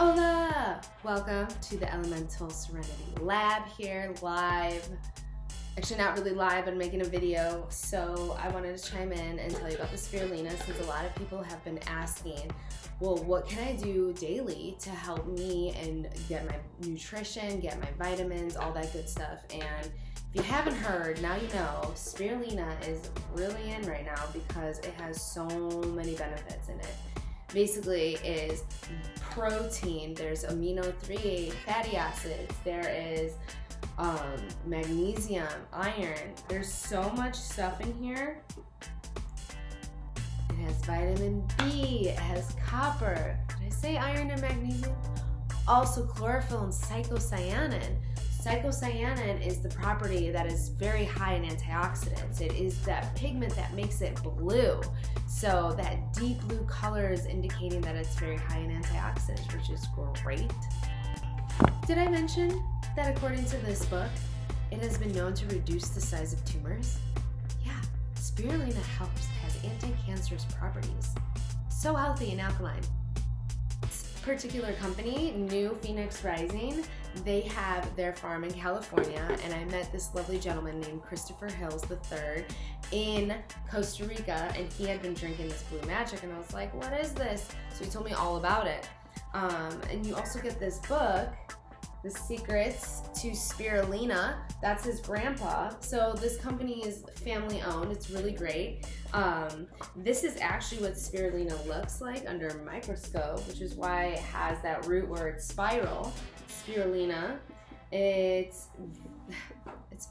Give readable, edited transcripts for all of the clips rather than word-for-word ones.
Hola! Welcome to the Elemental Serenity Lab here, live. Actually not really live, I'm making a video, so I wanted to chime in and tell you about the Spirulina since a lot of people have been asking, well, what can I do daily to help me and get my nutrition, get my vitamins, all that good stuff. And if you haven't heard, now you know, Spirulina is really in right now because it has so many benefits in it. Basically is protein, there's amino 3 fatty acids, there is magnesium, iron, there's so much stuff in here. It has vitamin B, it has copper, did I say iron and magnesium? Also chlorophyll and psychocyanin. Psychocyanin is the property that is very high in antioxidants. It is that pigment that makes it blue. So that deep blue color is indicating that it's very high in antioxidants, which is great. Did I mention that according to this book, it has been known to reduce the size of tumors? Yeah, Spirulina helps, has anti-cancerous properties. So healthy and alkaline. This particular company, New Phoenix Rising, they have their farm in California, and I met this lovely gentleman named Christopher Hills III in Costa Rica, and he had been drinking this Blue Magic, and I was like, what is this? So he told me all about it. And you also get this book, The Secrets to Spirulina. That's his grandpa. So this company is family owned. It's really great. This is actually what Spirulina looks like under a microscope, which is why it has that root word spiral. Spirulina, it's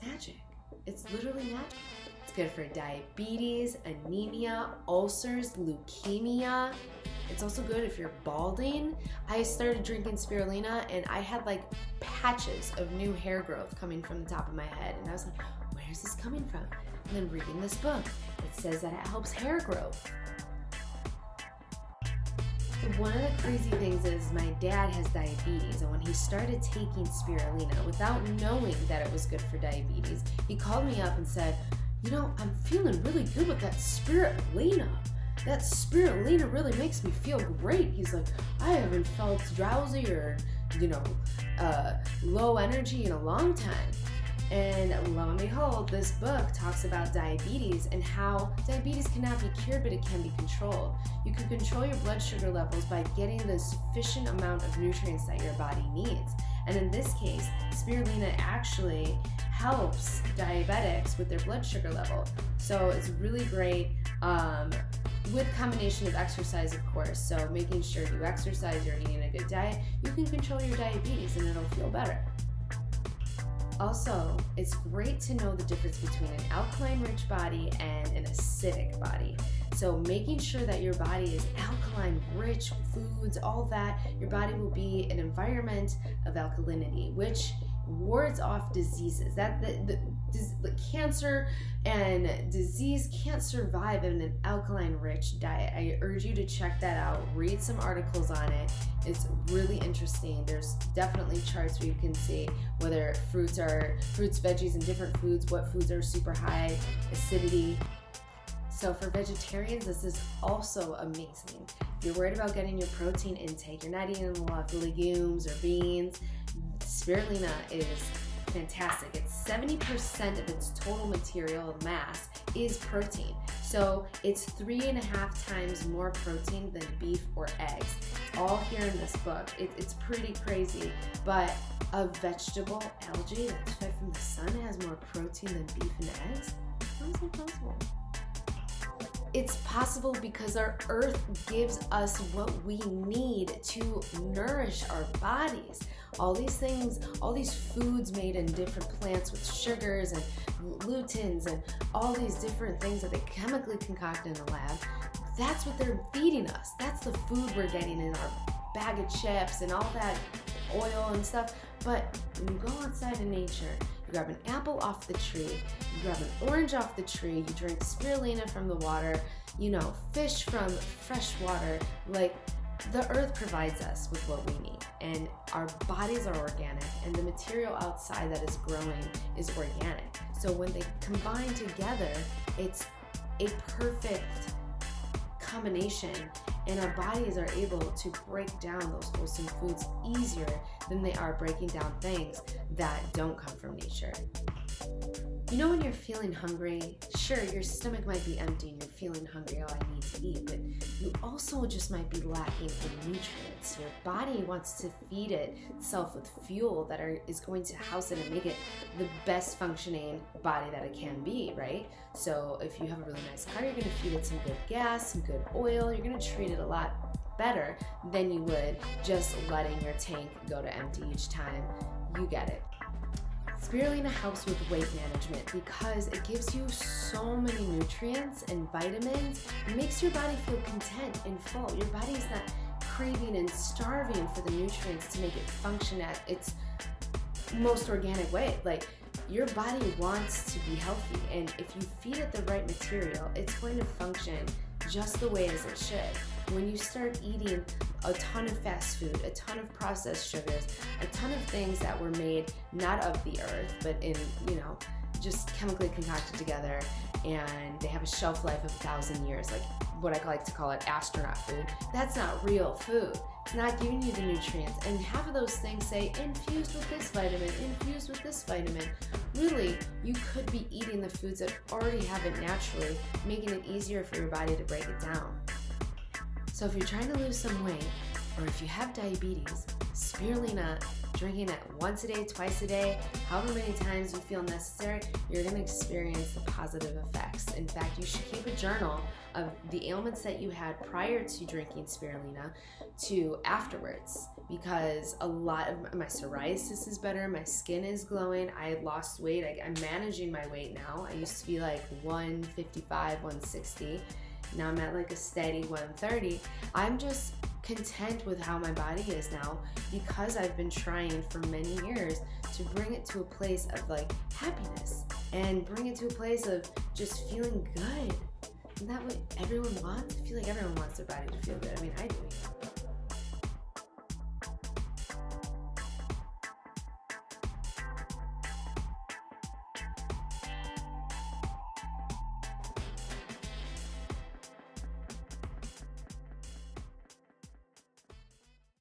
magic. It's literally magic. It's good for diabetes, anemia, ulcers, leukemia. It's also good if you're balding. I started drinking Spirulina and I had like patches of new hair growth coming from the top of my head. And I was like, where's this coming from? And then reading this book, it says that it helps hair growth. One of the crazy things is my dad has diabetes, and when he started taking Spirulina without knowing that it was good for diabetes, he called me up and said, you know, I'm feeling really good with that Spirulina. That Spirulina really makes me feel great. He's like, I haven't felt drowsy or, you know, low energy in a long time. And lo and behold, this book talks about diabetes and how diabetes cannot be cured, but it can be controlled. You can control your blood sugar levels by getting the sufficient amount of nutrients that your body needs. And in this case, Spirulina actually helps diabetics with their blood sugar level. So it's really great with combination of exercise, of course. So making sure you exercise, you're eating a good diet, you can control your diabetes and it'll feel better. Also, it's great to know the difference between an alkaline-rich body and an acidic body. So making sure that your body is alkaline-rich foods, all that, your body will be an environment of alkalinity, which wards off diseases. The cancer and disease can't survive in an alkaline-rich diet. I urge you to check that out. Read some articles on it. It's really interesting. There's definitely charts where you can see whether fruits, veggies, and different foods, what foods are super high acidity. So for vegetarians, this is also amazing. If you're worried about getting your protein intake, you're not eating a lot of legumes or beans, Spirulina is fantastic. It's 70% of its total material mass is protein. So it's 3.5 times more protein than beef or eggs. It's all here in this book. It's pretty crazy, but a vegetable algae that's fed from the sun has more protein than beef and eggs? How is that possible? It's possible because our earth gives us what we need to nourish our bodies. All these things, all these foods made in different plants with sugars and glutens and all these different things that they chemically concoct in the lab, that's what they're feeding us. That's the food we're getting in our bag of chips and all that oil and stuff. But when you go outside in nature, you grab an apple off the tree, you grab an orange off the tree, you drink Spirulina from the water, you know, fish from fresh water. Like, the earth provides us with what we need, and our bodies are organic, and the material outside that is growing is organic. So when they combine together, it's a perfect combination, and our bodies are able to break down those wholesome foods easier than they are breaking down things that don't come from nature. You know, when you're feeling hungry, sure, your stomach might be empty and you're feeling hungry, oh, I need to eat, but you also just might be lacking in nutrients. Your body wants to feed itself with fuel that is going to house it and make it the best functioning body that it can be, right? So if you have a really nice car, you're gonna feed it some good gas, some good oil, you're gonna treat it a lot better than you would just letting your tank go to empty each time you get it. Spirulina helps with weight management because it gives you so many nutrients and vitamins. It makes your body feel content and full. Your body is not craving and starving for the nutrients to make it function at its most organic way. Like, your body wants to be healthy, and if you feed it the right material, it's going to function just the way as it should. When you start eating a ton of fast food, a ton of processed sugars, a ton of things that were made not of the earth, but in, just chemically concocted together, and they have a shelf life of 1,000 years, like what I like to call it astronaut food, that's not real food. It's not giving you the nutrients. And half of those things say infused with this vitamin, infused with this vitamin. Really, you could be eating the foods that already have it naturally, making it easier for your body to break it down. So if you're trying to lose some weight, or if you have diabetes, spirulina, drinking it once a day, twice a day, however many times you feel necessary, you're going to experience the positive effects. In fact, you should keep a journal of the ailments that you had prior to drinking spirulina to afterwards, because a lot of my psoriasis is better, my skin is glowing, I lost weight, I'm managing my weight now. I used to be like 155, 160. Now I'm at like a steady 130. I'm just content with how my body is now because I've been trying for many years to bring it to a place of like happiness and bring it to a place of just feeling good. Isn't that what everyone wants? I feel like everyone wants their body to feel good. I mean, I do.